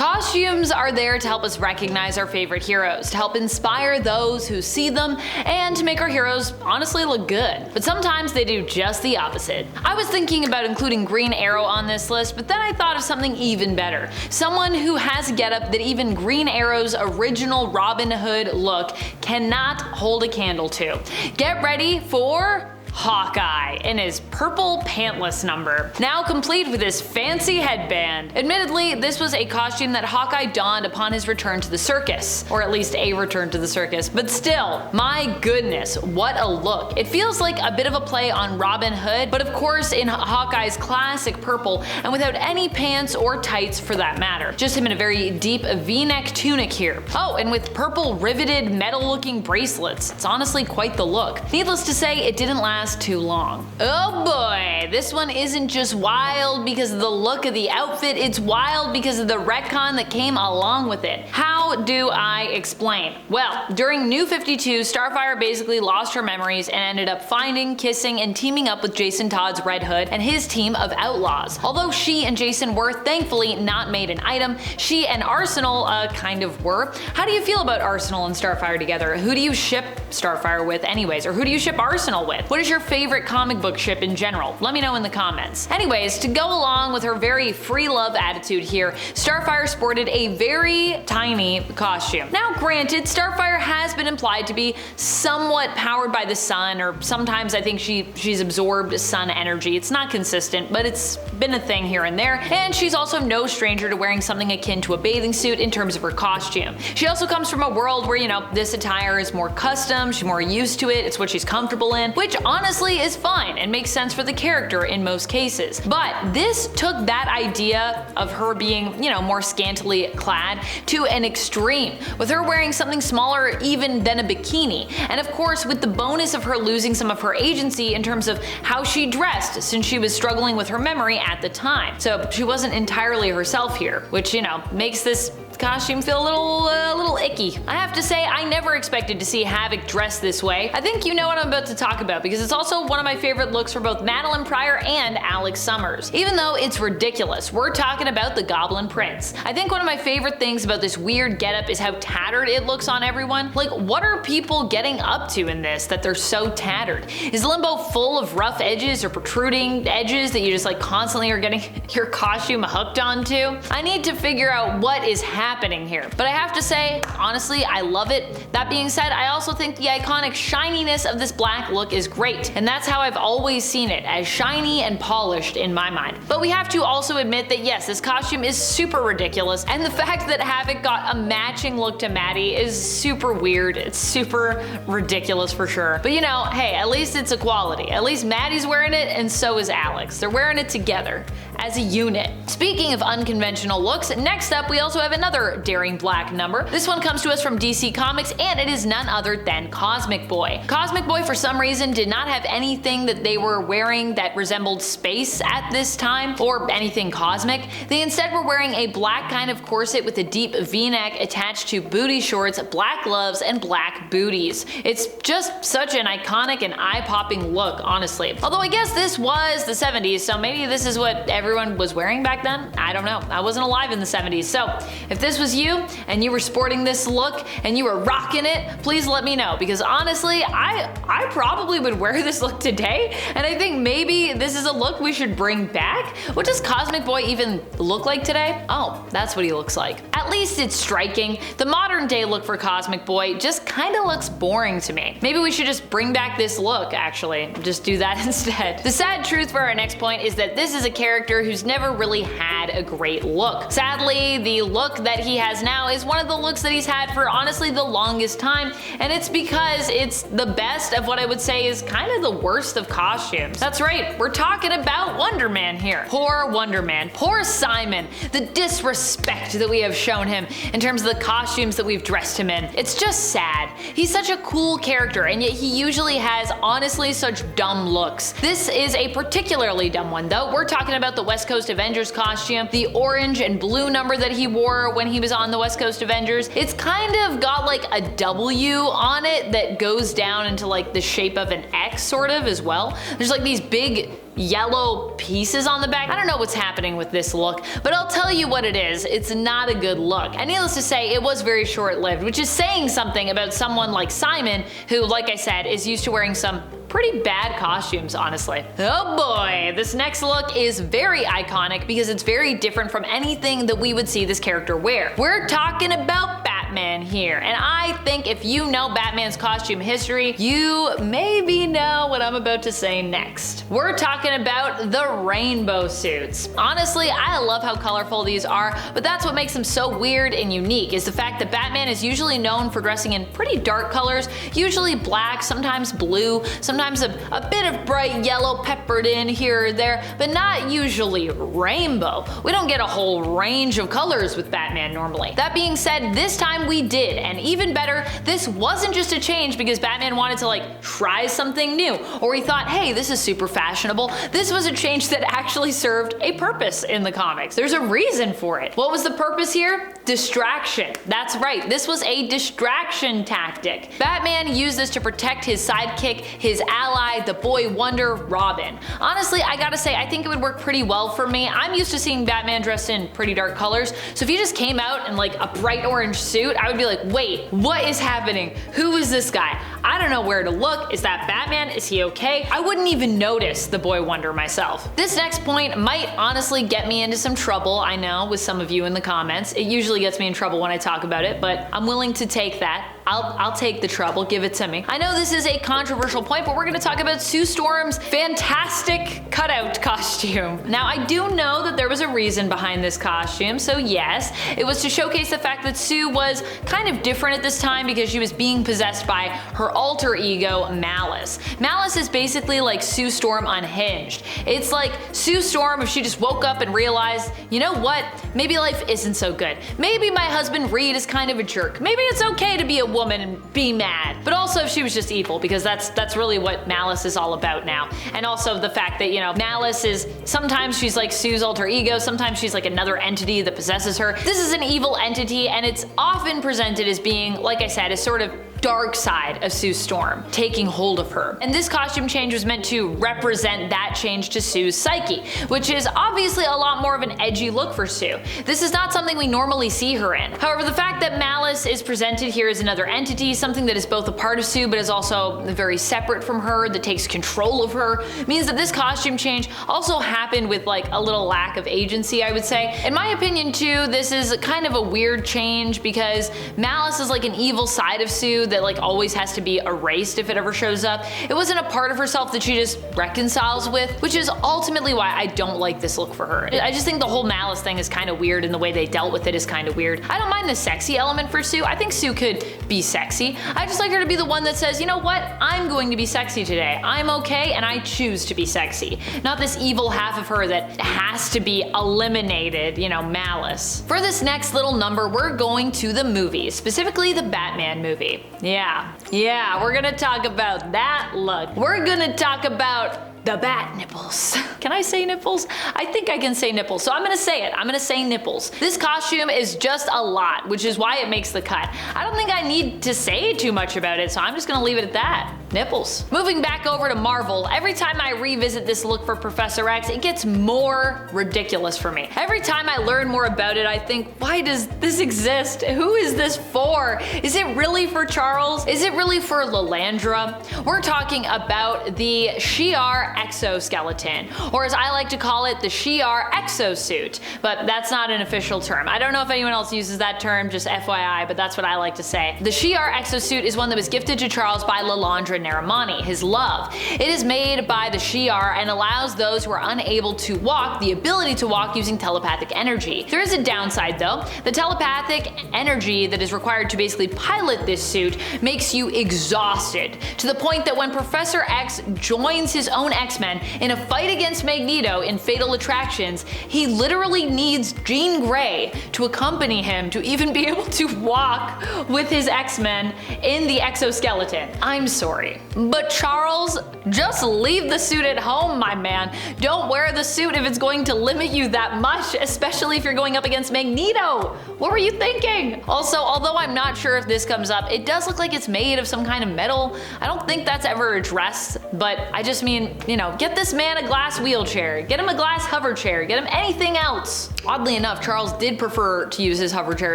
Costumes are there to help us recognize our favorite heroes, to help inspire those who see them, and to make our heroes honestly look good. But sometimes they do just the opposite. I was thinking about including Green Arrow on this list, but then I thought of something even better. Someone who has a getup that even Green Arrow's original Robin Hood look cannot hold a candle to. Get ready for Hawkeye in his purple pantless number, now complete with his fancy headband. Admittedly, this was a costume that Hawkeye donned upon his return to the circus, or at least a return to the circus, but still, my goodness, what a look. It feels like a bit of a play on Robin Hood, but of course in Hawkeye's classic purple and without any pants or tights for that matter. Just him in a very deep V-neck tunic here. Oh, and with purple riveted metal looking bracelets. It's honestly quite the look. Needless to say, it didn't last too long. Oh boy, this one isn't just wild because of the look of the outfit, it's wild because of the retcon that came along with it. How do I explain? Well, during New 52, Starfire basically lost her memories and ended up finding, kissing, and teaming up with Jason Todd's Red Hood and his team of outlaws. Although she and Jason were thankfully not made an item, she and Arsenal kind of were. How do you feel about Arsenal and Starfire together? Who do you ship Starfire with anyways? Or who do you ship Arsenal with? What is your favorite comic book ship in general? Let me know in the comments. Anyways, to go along with her very free love attitude here, Starfire sported a very tiny costume. Now granted, Starfire has been implied to be somewhat powered by the sun, or sometimes I think she's absorbed sun energy. It's not consistent, but it's been a thing here and there, and she's also no stranger to wearing something akin to a bathing suit in terms of her costume. She also comes from a world where, you know, this attire is more custom, she's more used to it, it's what she's comfortable in, which honestly is fine and makes sense for the character in most cases. But this took that idea of her being, you know, more scantily clad to an extreme, with her wearing something smaller even than a bikini, and of course with the bonus of her losing some of her agency in terms of how she dressed, since she was struggling with her memory at the time. So she wasn't entirely herself here, which, you know, makes this costume feel a little icky. I have to say, I never expected to see Havoc dressed this way. I think you know what I'm about to talk about because it's also one of my favorite looks for both Madeline Pryor and Alex Summers. Even though it's ridiculous, we're talking about the Goblin Prince. I think one of my favorite things about this weird getup is how tattered it looks on everyone. Like, what are people getting up to in this that they're so tattered? Is Limbo full of rough edges or protruding edges that you just like constantly are getting your costume hooked onto? I need to figure out what is happening here. But I have to say, honestly, I love it. That being said, I also think the iconic shininess of this black look is great, and that's how I've always seen it, as shiny and polished in my mind. But we have to also admit that yes, this costume is super ridiculous, and the fact that Havoc got a matching look to Maddie is super weird. It's super ridiculous for sure. But you know, hey, at least it's equality. At least Maddie's wearing it and so is Alex. They're wearing it together as a unit. Speaking of unconventional looks, next up we also have another daring black number. This one comes to us from DC Comics, and it is none other than Cosmic Boy. Cosmic Boy, for some reason, did not have anything that they were wearing that resembled space at this time, or anything cosmic. They instead were wearing a black kind of corset with a deep V-neck attached to booty shorts, black gloves, and black booties. It's just such an iconic and eye-popping look, honestly. Although I guess this was the 70s, so maybe this is what everyone was wearing back then? I don't know. I wasn't alive in the 70s, so if this was you and you were sporting this look and you were rocking it, please let me know, because honestly, I probably would wear this look today, and I think maybe this is a look we should bring back. What does Cosmic Boy even look like today? Oh, that's what he looks like. At least it's striking. The modern day look for Cosmic Boy just kind of looks boring to me. Maybe we should just bring back this look, actually. Just do that instead. The sad truth for our next point is that this is a character who's never really had a great look. Sadly, the look that he has now is one of the looks that he's had for honestly the longest time, and it's because it's the best of what I would say is kind of the worst of costumes. That's right, we're talking about Wonder Man here. Poor Wonder Man, poor Simon, the disrespect that we have shown him in terms of the costumes that we've dressed him in. It's just sad. He's such a cool character, and yet he usually has honestly such dumb looks. This is a particularly dumb one though. We're talking about the West Coast Avengers costume, the orange and blue number that he wore when he was on the West Coast Avengers. It's kind of got like a W on it that goes down into like the shape of an X sort of as well. There's like these big yellow pieces on the back. I don't know what's happening with this look, but I'll tell you what it is. It's not a good look. And needless to say, it was very short-lived, which is saying something about someone like Simon, who, like I said, is used to wearing some pretty bad costumes, honestly. Oh boy, this next look is very iconic because it's very different from anything that we would see this character wear. We're talking about Batman here, and I think if you know Batman's costume history, you maybe know what I'm about to say next. We're talking about the rainbow suits. Honestly, I love how colorful these are, but that's what makes them so weird and unique, is the fact that Batman is usually known for dressing in pretty dark colors, usually black, sometimes blue, sometimes a bit of bright yellow peppered in here or there, but not usually rainbow. We don't get a whole range of colors with Batman normally. That being said, this time we did, and even better, this wasn't just a change because Batman wanted to like try something new, or he thought, hey, this is super fashionable. This was a change that actually served a purpose in the comics. There's a reason for it. What was the purpose here? Distraction. That's right, this was a distraction tactic. Batman used this to protect his sidekick, his ally, the boy wonder, Robin. Honestly, I gotta say, I think it would work pretty well for me. I'm used to seeing Batman dressed in pretty dark colors, so if he just came out in like a bright orange suit, I would be like, wait, what is happening? Who is this guy? I don't know where to look. Is that Batman? Is he okay? I wouldn't even notice the boy wonder myself. This next point might honestly get me into some trouble, I know, with some of you in the comments. It usually gets me in trouble when I talk about it, but I'm willing to take that. I'll take the trouble, give it to me. I know this is a controversial point, but we're gonna talk about Sue Storm's fantastic cutout costume. Now, I do know that there was a reason behind this costume, so yes, it was to showcase the fact that Sue was kind of different at this time because she was being possessed by her alter ego, Malice. Malice is basically like Sue Storm unhinged. It's like Sue Storm if she just woke up and realized, you know what, maybe life isn't so good. Maybe my husband Reed is kind of a jerk. Maybe it's okay to be a woman and be mad. But also if she was just evil, because that's really what Malice is all about now. And also the fact that, you know, Malice is, sometimes she's like Sue's alter ego, sometimes she's like another entity that possesses her. This is an evil entity, and it's often presented as being, like I said, a sort of dark side of Sue Storm taking hold of her. And this costume change was meant to represent that change to Sue's psyche, which is obviously a lot more of an edgy look for Sue. This is not something we normally see her in. However, the fact that Malice is presented here as another entity, something that is both a part of Sue but is also very separate from her, that takes control of her, means that this costume change also happened with like a little lack of agency, I would say. In my opinion too, this is kind of a weird change because Malice is like an evil side of Sue that like always has to be erased if it ever shows up. It wasn't a part of herself that she just reconciles with, which is ultimately why I don't like this look for her. I just think the whole Malice thing is kind of weird, and the way they dealt with it is kind of weird. I don't mind the sexy element for Sue. I think Sue could be sexy. I just like her to be the one that says, you know what, I'm going to be sexy today. I'm okay and I choose to be sexy. Not this evil half of her that has to be eliminated, you know, Malice. For this next little number, we're going to the movies, specifically the Batman movie. Yeah, we're gonna talk about that look. We're gonna talk about the bat nipples. Can I say nipples? I think I can say nipples, so I'm gonna say it. I'm gonna say nipples. This costume is just a lot, which is why it makes the cut. I don't think I need to say too much about it, so I'm just gonna leave it at that. Nipples. Moving back over to Marvel, every time I revisit this look for Professor X, it gets more ridiculous for me. Every time I learn more about it, I think, why does this exist? Who is this for? Is it really for Charles? Is it really for Lilandra? We're talking about the Shi'ar Exo-Skeleton, or as I like to call it, the Shi'ar Exo-Suit, but that's not an official term. I don't know if anyone else uses that term, just FYI, but that's what I like to say. The Shi'ar Exo-Suit is one that was gifted to Charles by Lilandra Naramani, his love. It is made by the Shi'ar and allows those who are unable to walk the ability to walk using telepathic energy. There is a downside though. The telepathic energy that is required to basically pilot this suit makes you exhausted, to the point that when Professor X joins his own X-Men in a fight against Magneto in Fatal Attractions, he literally needs Jean Grey to accompany him to even be able to walk with his X-Men in the exoskeleton. I'm sorry. agree. But Charles, just leave the suit at home, my man. Don't wear the suit if it's going to limit you that much, especially if you're going up against Magneto. What were you thinking? Also, although I'm not sure if this comes up, it does look like it's made of some kind of metal. I don't think that's ever addressed, but I just mean, you know, get this man a glass wheelchair, get him a glass hover chair, get him anything else. Oddly enough, Charles did prefer to use his hover chair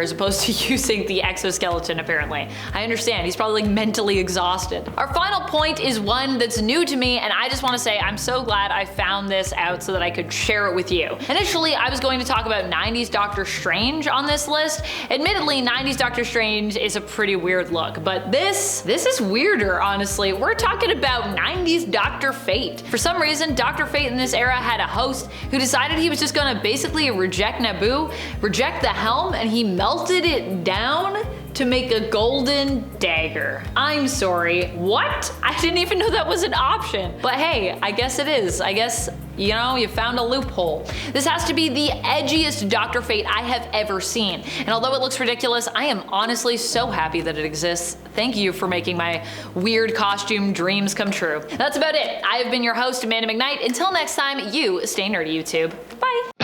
as opposed to using the exoskeleton, apparently. I understand, he's probably like mentally exhausted. Our final point is one that's new to me, and I just want to say I'm so glad I found this out so that I could share it with you. Initially, I was going to talk about 90s Doctor Strange on this list. Admittedly, 90s Doctor Strange is a pretty weird look, but this is weirder, honestly. We're talking about 90s Dr. Fate. For some reason, Dr. Fate in this era had a host who decided he was just gonna basically reject Naboo, reject the helm, and he melted it down to make a golden dagger. I'm sorry, what? I didn't even know that was an option. But hey, I guess it is. I guess, you know, you found a loophole. This has to be the edgiest Dr. Fate I have ever seen. And although it looks ridiculous, I am honestly so happy that it exists. Thank you for making my weird costume dreams come true. That's about it. I have been your host, Amanda McKnight. Until next time, you stay nerdy, YouTube. Bye.